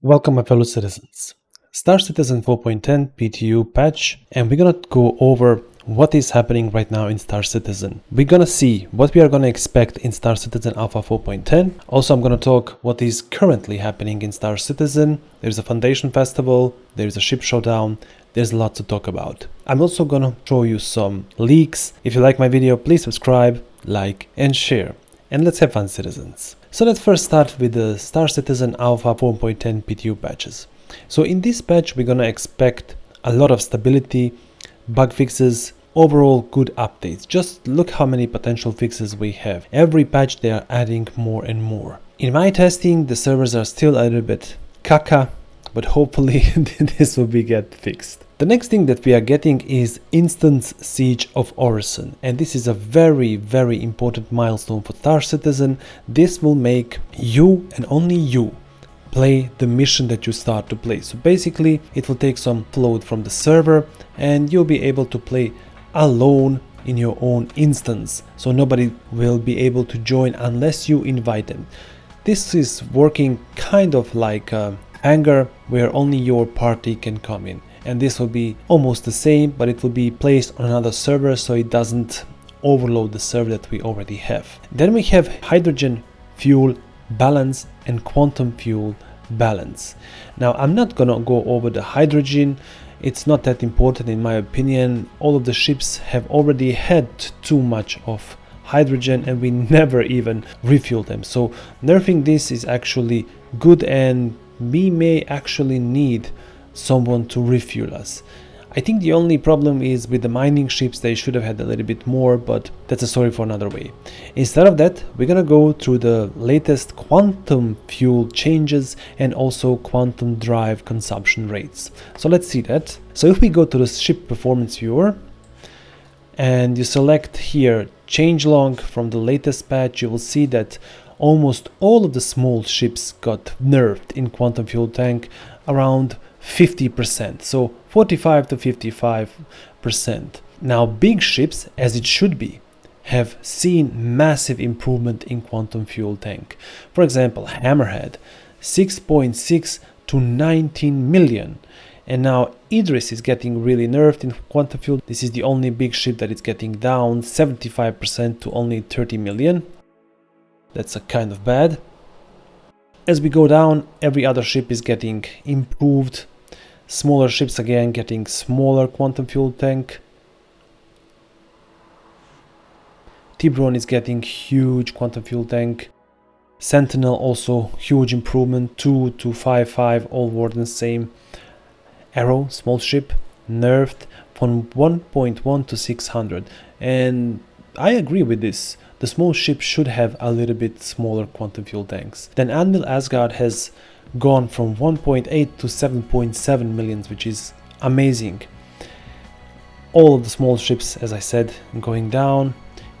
Welcome my fellow citizens. Star Citizen 4.10 PTU patch, and we're gonna go over what is happening right now in Star Citizen. We're gonna see what we are gonna expect in Star Citizen Alpha 4.10. Also, I'm gonna talk what is currently happening in Star Citizen. There's a Foundation Festival, there's a Ship Showdown, there's a lot to talk about. I'm also gonna show you some leaks. If you like my video, please subscribe, like, and share. And let's have fun, citizens. So let's first start with the Star Citizen Alpha 4.10 PTU patches. So in this patch, we're gonna expect a lot of stability, bug fixes, overall good updates. Just look how many potential fixes we have. Every patch they are adding more and more. In my testing, the servers are still a little bit caca, but hopefully this will be get fixed. The next thing that we are getting is Instanced Siege of Orison, and this is a very important milestone for Star Citizen. This will make you and only you play the mission that you start to play. So basically it will take some load from the server and you'll be able to play alone in your own instance, so nobody will be able to join unless you invite them. This is working kind of like a hangar where only your party can come in, and this will be almost the same, but it will be placed on another server so it doesn't overload the server that we already have. Then we have hydrogen fuel balance and quantum fuel balance. Now I'm not gonna go over the hydrogen, it's not that important in my opinion. All of the ships have already had too much of hydrogen and we never even refuel them, so nerfing this is actually good, and we may actually need someone to refuel us. I think the only problem is with the mining ships. They should have had a little bit more, but that's a story for another way. Instead of that, we're gonna go through the latest quantum fuel changes and also quantum drive consumption rates. So let's see that. So if we go to the ship performance viewer and you select here changelog from the latest patch, you will see that almost all of the small ships got nerfed in quantum fuel tank, around 50%, so 45 to 55%. Now big ships, as it should be, have seen massive improvement in quantum fuel tank. For example, Hammerhead 6.6 to 19 million, and now Idris is getting really nerfed in quantum fuel. This is the only big ship that is getting down 75% to only 30 million. That's a kind of bad. As we go down, every other ship is getting improved. Smaller ships again getting smaller quantum fuel tank. Tiburon is getting huge quantum fuel tank. Sentinel also huge improvement, 2 to 5.5, all Warden same. Arrow, small ship, nerfed from 1.1 to 600, and I agree with this. The small ship should have a little bit smaller quantum fuel tanks. Then Admiral Asgard has gone from 1.8 to 7.7 millions, which is amazing. All of the small ships, as I said, going down.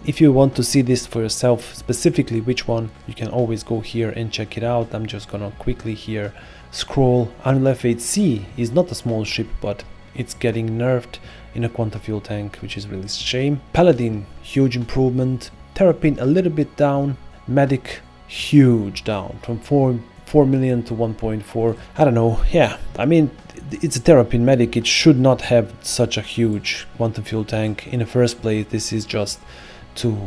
If you want to see this for yourself, specifically which one, you can always go here and check it out. I'm just gonna quickly here scroll. Admiral F8C is not a small ship, but it's getting nerfed in a quantum fuel tank, which is really a shame. Paladin, huge improvement. Terrapin a little bit down. Medic, huge down from 4 million to 1.4. I don't know, yeah, I mean, it's a Terrapin Medic. It should not have such a huge quantum fuel tank in the first place. This is just to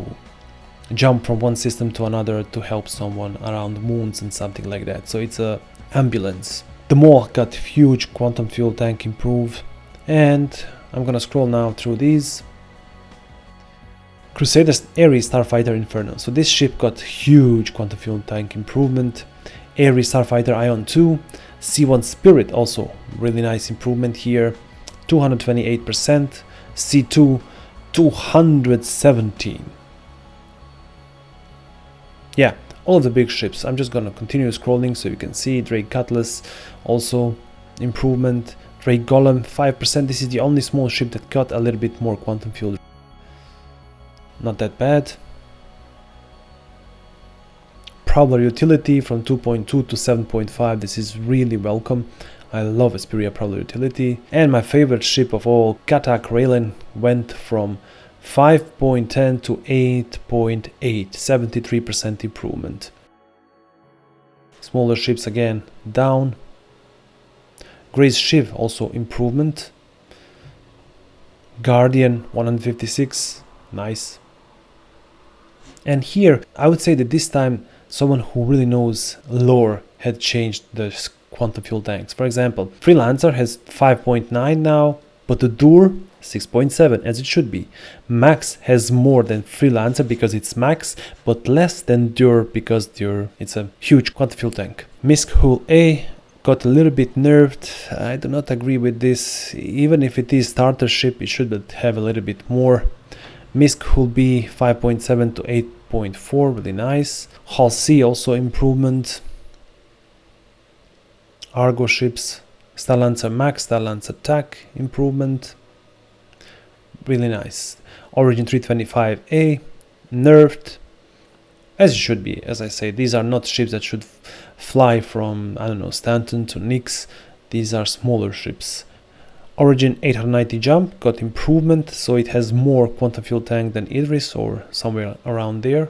jump from one system to another to help someone around moons and something like that. So it's a ambulance. The Maw got huge quantum fuel tank improved, and I'm gonna scroll now through these. Crusaders Ares Starfighter Inferno. So this ship got huge quantum fuel tank improvement. Ares Starfighter Ion 2. C1 Spirit also really nice improvement here. 228%. C2 217. Yeah, all of the big ships. I'm just gonna continue scrolling so you can see. Drake Cutlass also improvement. Drake Golem 5%. This is the only small ship that got a little bit more quantum fuel. Not that bad. Prowler Utility from 2.2 to 7.5. This is really welcome. I love Asperia Prowler Utility. And my favorite ship of all, Katak Raylan, went from 5.10 to 8.8. 73% improvement. Smaller ships again down. Grace Shiv also improvement. Guardian 156, nice. And here I would say that this time someone who really knows lore had changed the quantum fuel tanks. For example, Freelancer has 5.9 now, but the Dur 6.7, as it should be. Max has more than Freelancer because it's Max, but less than Dur because Dur it's a huge quantum fuel tank. Misk Hull A got a little bit nerfed. I do not agree with this. Even if it is starter ship, it should have a little bit more. Misk Hull B 5.7 to 8.4, really nice. Hull C also improvement. Argo ships, Starlancer Max, Starlancer TAC improvement, really nice. Origin 325A nerfed, as it should be. As I say, these are not ships that should fly from, I don't know, Stanton to Nix. These are smaller ships. Origin 890 Jump got improvement, so it has more quantum fuel tank than Idris, or somewhere around there.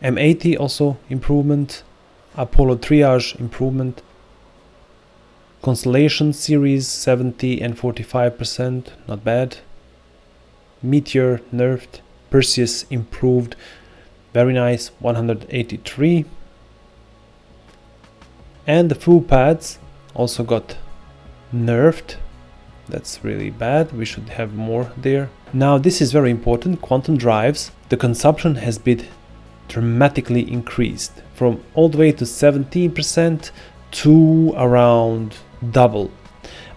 M80 also improvement. Apollo Triage improvement. Constellation series 70 and 45%, not bad. Meteor nerfed. Perseus improved, very nice, 183. And the fuel pads also got nerfed. That's really bad. We should have more there. Now this is very important. Quantum drives, the consumption has been dramatically increased from all the way to 17% to around double.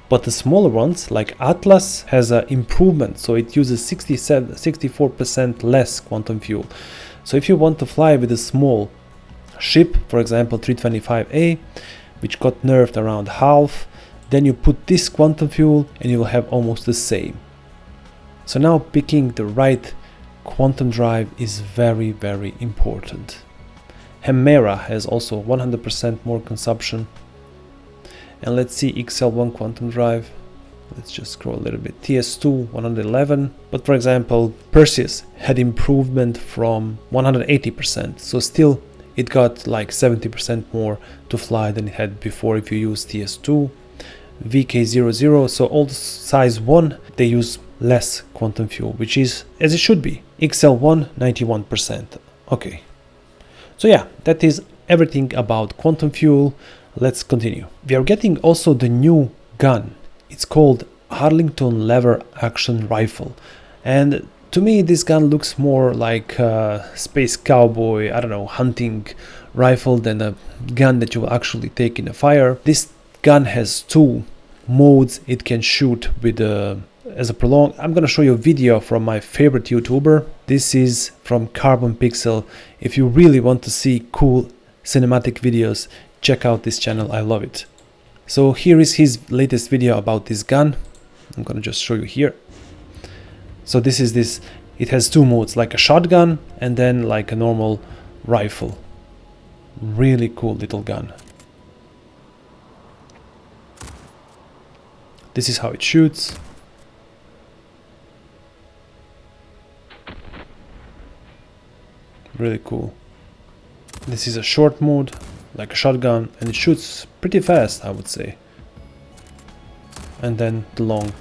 But the smaller ones like Atlas has an improvement, so it uses 64% less quantum fuel. So if you want to fly with a small ship, for example 325A, which got nerfed around half, then you put this quantum fuel and you will have almost the same. So now picking the right quantum drive is very, very important. Hemera has also 100% more consumption. And let's see XL1 quantum drive. Let's just scroll a little bit. TS2 111. But for example, Perseus had improvement from 180%. So still it got like 70% more to fly than it had before if you use TS2. VK00, so all the size 1, they use less quantum fuel, which is as it should be. XL1 91%. Okay. So yeah, that is everything about quantum fuel. Let's continue. We are getting also the new gun. It's called Arlington Lever Action Rifle. And to me, this gun looks more like a space cowboy, I don't know, hunting rifle than a gun that you will actually take in a fire. This gun has two modes it can shoot with as a prolong. I'm gonna show you a video from my favorite YouTuber. This is from Carbon Pixel. If you really want to see cool cinematic videos, check out this channel, I love it. So here is his latest video about this gun. I'm gonna just show you here. So this is this, it has two modes, like a shotgun and then like a normal rifle. Really cool little gun. This is how it shoots. Really cool. This is a short mode, like a shotgun, and it shoots pretty fast, I would say. And then the long.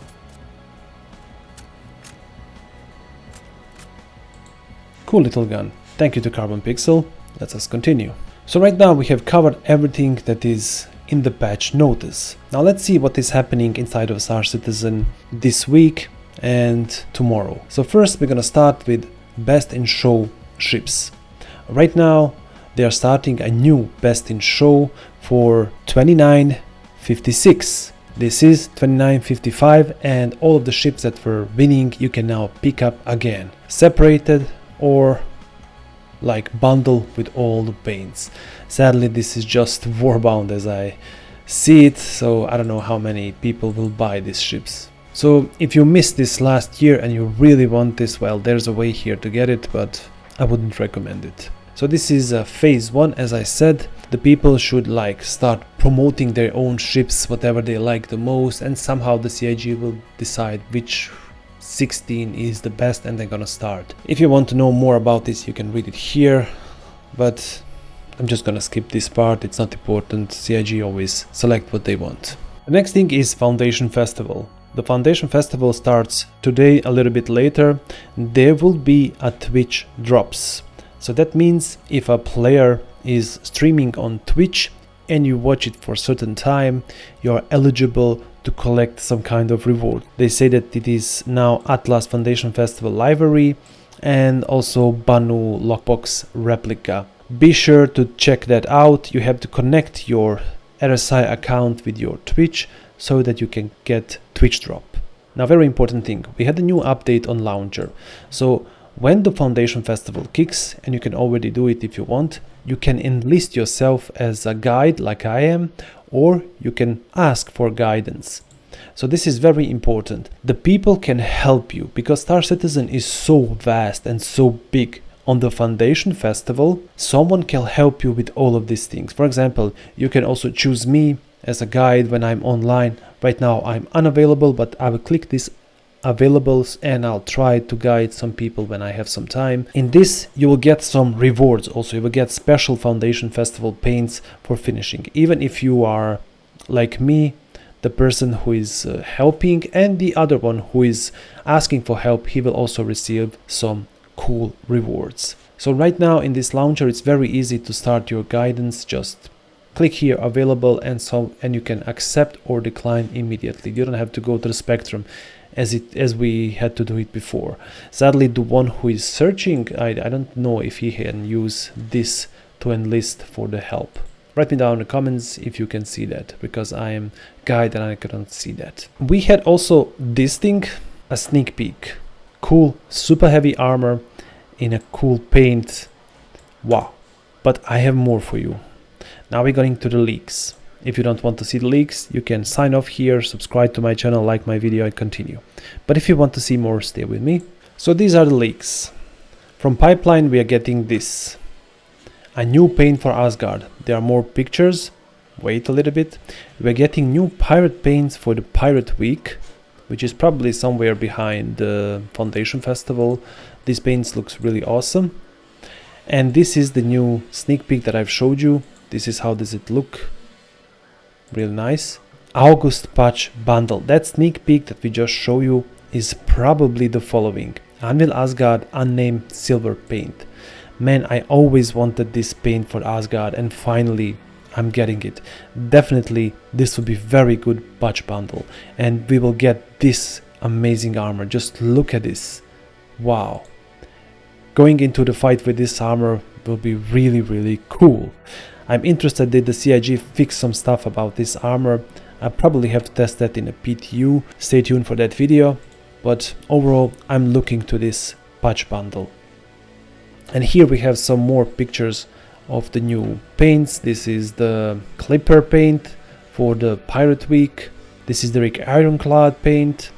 Cool little gun. Thank you to Carbon Pixel. Let us continue. So right now we have covered everything that is in the patch notice. Now let's see what is happening inside of Star Citizen this week and tomorrow. So first we're gonna start with best in show ships. Right now they are starting a new best in show for 2956. This is 2955, and all of the ships that were winning you can now pick up again, separated or like bundle with all the paints. Sadly this is just warbound as I see it, so I don't know how many people will buy these ships. So if you missed this last year and you really want this, well, there's a way here to get it, but I wouldn't recommend it. So this is phase 1, as I said. The people should like start promoting their own ships, whatever they like the most, and somehow the CIG will decide which 16 is the best and they're gonna start. If you want to know more about this you can read it here, but I'm just gonna skip this part, it's not important. CIG always select what they want. The next thing is Foundation Festival. The Foundation Festival starts today, a little bit later. There will be a Twitch drops. So that means if a player is streaming on Twitch and you watch it for a certain time, you're eligible to collect some kind of reward. They say that it is now Atlas Foundation Festival library and also Banu lockbox replica. Be sure to check that out. You have to connect your RSI account with your Twitch so that you can get Twitch drop. Now, very important thing, we had a new update on launcher. So when the Foundation Festival kicks, and you can already do it if you want, you can enlist yourself as a guide like I am, or you can ask for guidance. So this is very important. The people can help you because Star Citizen is so vast and so big. On the Foundation Festival, someone can help you with all of these things. For example, you can also choose me as a guide when I'm online. Right now I'm unavailable, but I will click this availables and I'll try to guide some people when I have some time. In this you will get some rewards also. You will get special Foundation Festival paints for finishing. Even if you are like me, the person who is helping, and the other one who is asking for help, he will also receive some cool rewards. So right now in this launcher it's very easy to start your guidance. Just click here available and you can accept or decline immediately. You don't have to go to the spectrum as we had to do it before. Sadly, the one who is searching, I don't know if he can use this to enlist for the help. Write me down in the comments if you can see that, because I am guide and I cannot see that. We had also this thing, a sneak peek. Cool, super heavy armor in a cool paint. Wow. But I have more for you. Now we're going to the leaks. If you don't want to see the leaks, you can sign off here, subscribe to my channel, like my video and continue. But if you want to see more, stay with me. So these are the leaks. From Pipeline we are getting this. A new paint for Asgard. There are more pictures. Wait a little bit. We're getting new pirate paints for the Pirate Week, which is probably somewhere behind the Foundation Festival. These paints looks really awesome. And this is the new sneak peek that I've showed you. This is how does it look. Really nice. August patch bundle. That sneak peek that we just show you is probably the following. Anvil Asgard unnamed silver paint. Man, I always wanted this paint for Asgard and finally I'm getting it. Definitely this will be very good patch bundle and we will get this amazing armor. Just look at this. Wow. Going into the fight with this armor will be really cool. I'm interested that the CIG fix some stuff about this armor. I probably have to test that in a PTU. Stay tuned for that video. But overall, I'm looking to this patch bundle. And here we have some more pictures of the new paints. This is the Clipper paint for the Pirate Week. This is the Rick Ironclad paint,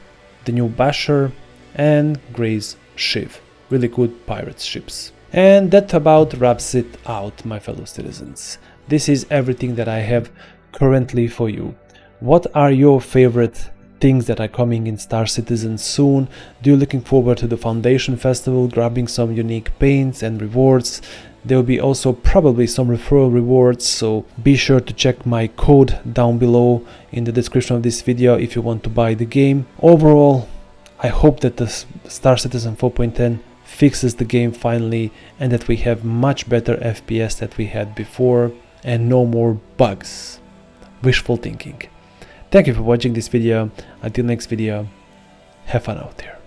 the new Basher, and Gray's Shiv. Really good pirate ships. And that about wraps it out, my fellow citizens. This is everything that I have currently for you. What are your favorite things that are coming in Star Citizen soon? Do you looking forward to the Foundation Festival, grabbing some unique paints and rewards? There will be also probably some referral rewards, so be sure to check my code down below in the description of this video if you want to buy the game. Overall, I hope that the Star Citizen 4.10 fixes the game finally and that we have much better FPS that we had before and no more bugs. Wishful thinking. Thank you for watching this video. Until next video, have fun out there.